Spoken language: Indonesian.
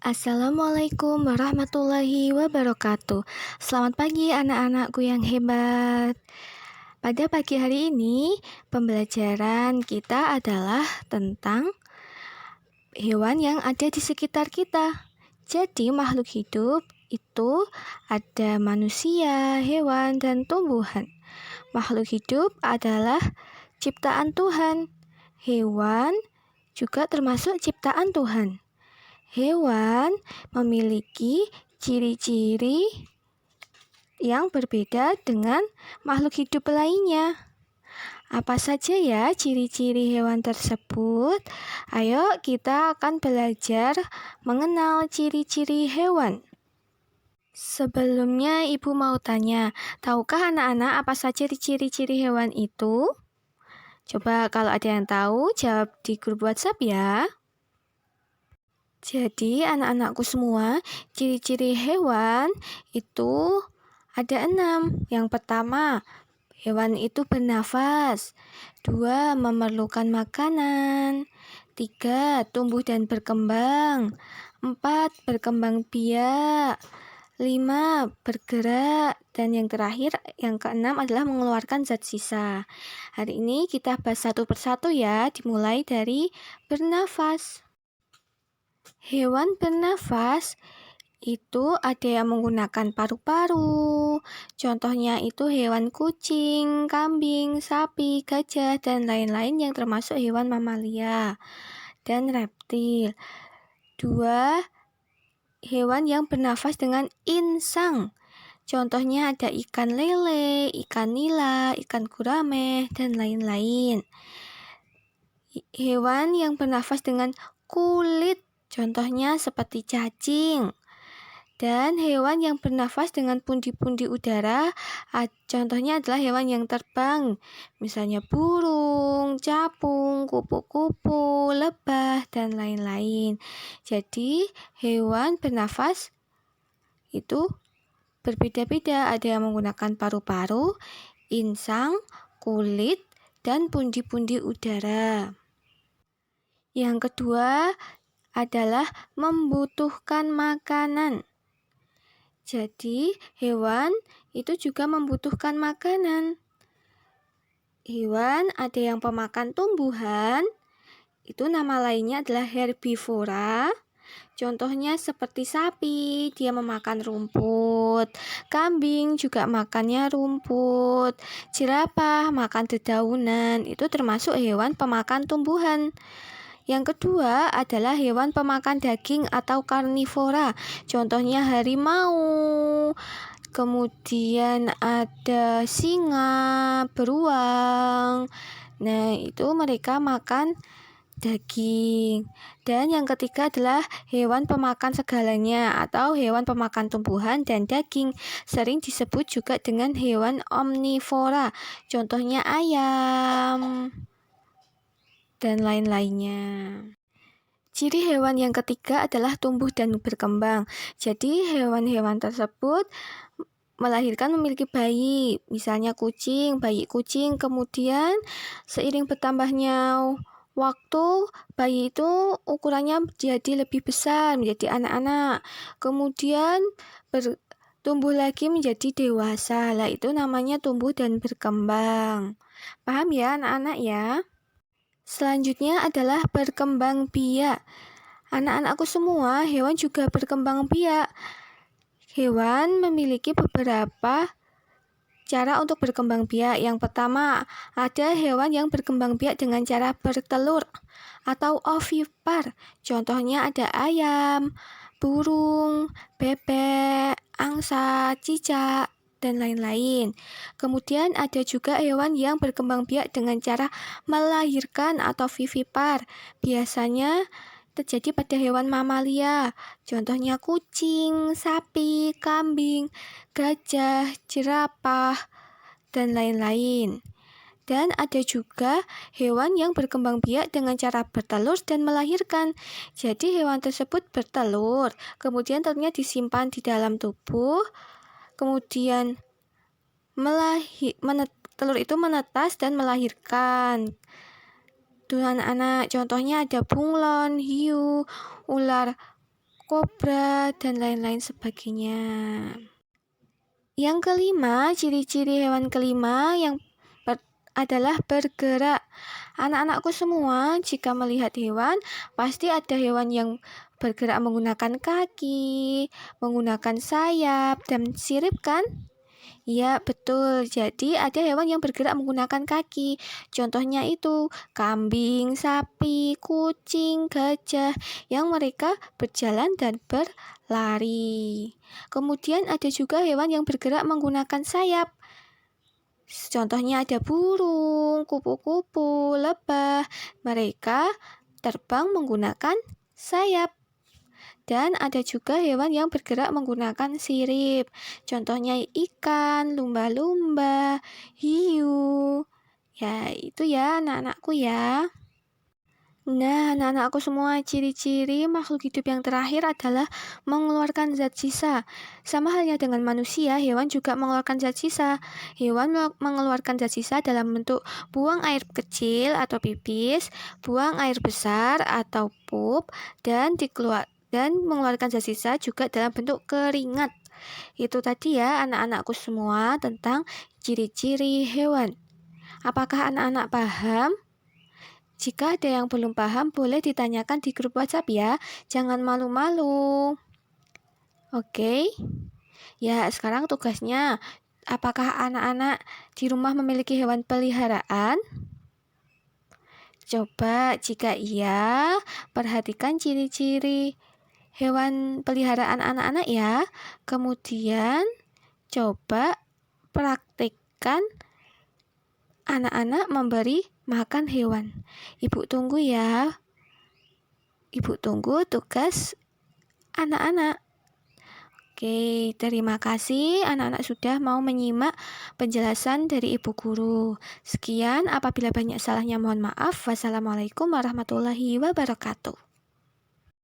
Assalamualaikum warahmatullahi wabarakatuh. Selamat pagi anak-anakku yang hebat. Pada pagi hari ini, pembelajaran kita adalah tentang hewan yang ada di sekitar kita. Jadi, makhluk hidup itu ada manusia, hewan, dan tumbuhan. Makhluk hidup adalah ciptaan Tuhan. Hewan juga termasuk ciptaan Tuhan. Hewan memiliki ciri-ciri yang berbeda dengan makhluk hidup lainnya. Apa saja ya ciri-ciri hewan tersebut? Ayo kita akan belajar mengenal ciri-ciri hewan. Sebelumnya Ibu mau tanya, tahukah anak-anak apa saja ciri-ciri hewan itu? Coba kalau ada yang tahu, jawab di grup WhatsApp ya. Jadi anak-anakku semua, ciri-ciri hewan itu ada 6. Yang pertama, hewan itu bernafas. 2, memerlukan makanan. 3, tumbuh dan berkembang. 4, berkembang biak. 5, bergerak. Dan yang terakhir, yang keenam adalah mengeluarkan zat sisa. Hari ini kita bahas satu persatu ya, dimulai dari bernafas. Hewan bernafas itu ada yang menggunakan paru-paru. Contohnya itu hewan kucing, kambing, sapi, gajah, dan lain-lain yang termasuk hewan mamalia dan reptil. 2, hewan yang bernafas dengan insang. Contohnya ada ikan lele, ikan nila, ikan gurame, dan lain-lain. Hewan yang bernafas dengan kulit. Contohnya seperti cacing. Dan hewan yang bernafas dengan pundi-pundi udara, contohnya adalah hewan yang terbang. Misalnya burung, capung, kupu-kupu, lebah, dan lain-lain. Jadi hewan bernafas itu berbeda-beda. Ada yang menggunakan paru-paru, insang, kulit, dan pundi-pundi udara. Yang kedua adalah membutuhkan makanan. Jadi, hewan itu juga membutuhkan makanan. Hewan ada yang pemakan tumbuhan, itu nama lainnya adalah herbivora. Contohnya seperti sapi, dia memakan rumput. Kambing juga makannya rumput. Jerapah makan dedaunan, itu termasuk hewan pemakan tumbuhan. Yang kedua adalah hewan pemakan daging atau karnivora. Contohnya harimau. Kemudian ada singa, beruang. Nah, itu mereka makan daging. Dan yang ketiga adalah hewan pemakan segalanya atau hewan pemakan tumbuhan dan daging. Sering disebut juga dengan hewan omnivora. Contohnya ayam dan lain-lainnya. Ciri hewan yang ketiga adalah tumbuh dan berkembang. Jadi hewan-hewan tersebut melahirkan memiliki bayi, misalnya kucing, bayi kucing. Kemudian seiring bertambahnya waktu, bayi itu ukurannya jadi lebih besar, menjadi anak-anak. Kemudian tumbuh lagi menjadi dewasa. Lah itu namanya tumbuh dan berkembang. Paham ya anak-anak ya? Selanjutnya adalah berkembang biak. Anak-anakku semua, hewan juga berkembang biak. Hewan memiliki beberapa cara untuk berkembang biak. Yang pertama, ada hewan yang berkembang biak dengan cara bertelur atau ovipar. Contohnya ada ayam, burung, bebek, angsa, cicak, dan lain-lain. Kemudian ada juga hewan yang berkembang biak dengan cara melahirkan atau vivipar. Biasanya terjadi pada hewan mamalia. Contohnya kucing, sapi, kambing, gajah, jerapah, dan lain-lain. Dan ada juga hewan yang berkembang biak dengan cara bertelur dan melahirkan. Jadi hewan tersebut bertelur, kemudian telurnya disimpan di dalam tubuh. Kemudian telur itu menetas dan melahirkan. Tuh anak-anak, contohnya ada bunglon, hiu, ular kobra, dan lain-lain sebagainya. Yang kelima, ciri-ciri hewan kelima yang adalah bergerak. Anak-anakku semua, jika melihat hewan, pasti ada hewan yang bergerak menggunakan kaki, menggunakan sayap, dan sirip kan? Ya, betul. Jadi ada hewan yang bergerak menggunakan kaki. Contohnya itu kambing, sapi, kucing, gajah yang mereka berjalan dan berlari. Kemudian ada juga hewan yang bergerak menggunakan sayap. Contohnya ada burung, kupu-kupu, lebah. Mereka terbang menggunakan sayap. Dan ada juga hewan yang bergerak menggunakan sirip. Contohnya ikan, lumba-lumba, hiu. Ya, itu ya anak-anakku ya. Nah, anak-anakku semua, ciri-ciri makhluk hidup yang terakhir adalah mengeluarkan zat sisa. Sama halnya dengan manusia, hewan juga mengeluarkan zat sisa. Hewan mengeluarkan zat sisa dalam bentuk buang air kecil atau pipis, buang air besar atau pup, dan mengeluarkan zat sisa juga dalam bentuk keringat. Itu tadi ya anak-anakku semua tentang ciri-ciri hewan. Apakah anak-anak paham? Jika ada yang belum paham, boleh ditanyakan di grup WhatsApp ya. Jangan malu-malu. Oke? Ya, sekarang tugasnya. Apakah anak-anak di rumah memiliki hewan peliharaan? Coba, jika iya, perhatikan ciri-ciri hewan peliharaan anak-anak ya. Kemudian, coba praktikkan anak-anak memberi makan hewan. Ibu tunggu ya. Ibu tunggu tugas anak-anak. Oke, terima kasih anak-anak sudah mau menyimak penjelasan dari Ibu Guru. Sekian, apabila banyak salahnya mohon maaf. Wassalamualaikum warahmatullahi wabarakatuh.